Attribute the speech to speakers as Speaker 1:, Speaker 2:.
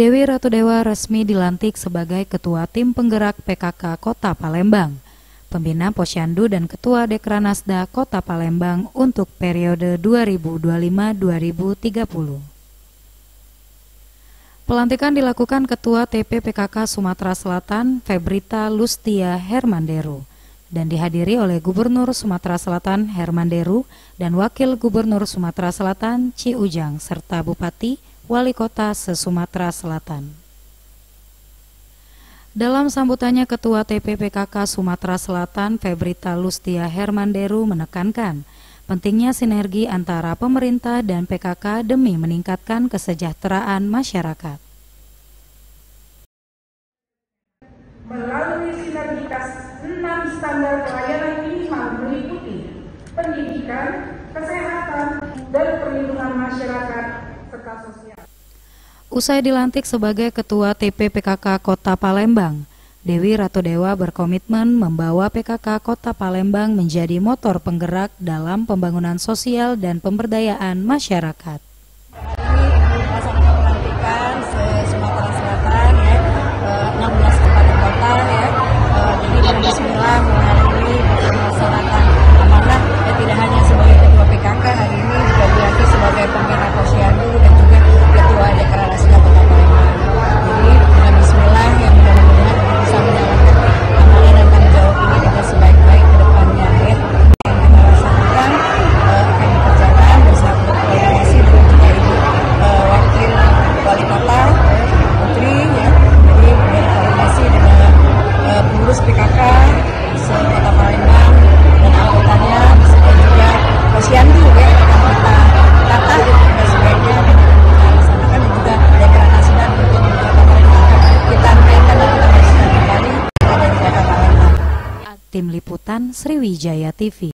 Speaker 1: Dewi Ratudewa resmi dilantik sebagai Ketua Tim Penggerak PKK Kota Palembang, Pembina Posyandu dan Ketua Dekranasda Kota Palembang untuk periode 2025-2030. Pelantikan dilakukan Ketua TP PKK Sumatera Selatan Febrita Lustia Hermanderu dan dihadiri oleh Gubernur Sumatera Selatan Hermanderu dan Wakil Gubernur Sumatera Selatan Ci Ujang serta Bupati Wali Kota se-Sumatera Selatan. Dalam sambutannya, Ketua TP PKK Sumatera Selatan Febrita Lustia Hermanderu menekankan pentingnya sinergi antara pemerintah dan PKK demi meningkatkan kesejahteraan masyarakat.
Speaker 2: Melalui sinergitas 6 standar pelayanan minimal meliputi pendidikan, kesehatan, dan perlindungan masyarakat serta sosial.
Speaker 1: Usai dilantik sebagai Ketua TP PKK Kota Palembang, Dewi Ratudewa berkomitmen membawa PKK Kota Palembang menjadi motor penggerak dalam pembangunan sosial dan pemberdayaan masyarakat.
Speaker 3: Pelantikan se-Sumatera Selatan ya, 16 kabupaten kota ya. Jadi dengan bismillah mulai hari ini kita melaksanakan amanah ya, tidak hanya sebagai Ketua PKK, hari ini juga dilantik sebagai Pembina Posyandu dan juga Ketua Dekranasda Kota Palembang. Jadi dengan bismillah yang mudah-mudahan bisa menjalankan amanah dan tanggung jawab ini dengan sebaik-baik ke depannya ya. Yang kita laksanakan akan dikerjakan bersama berkoordinasi dengan juga Ibu Wakil Wali Kota Putri ya. Jadi berkoordinasi dengan pengurus PKK se-Kota Palembang dan anggotanya beserta juga Posyandu ya, akan kita tata dengan sebaiknya dan kita laksanakan dan juga dekranasda untuk Kota Palembang kita naikkan dan kita laksanakan kembali pada Kota Palembang.
Speaker 1: Tim Liputan Sriwijaya TV.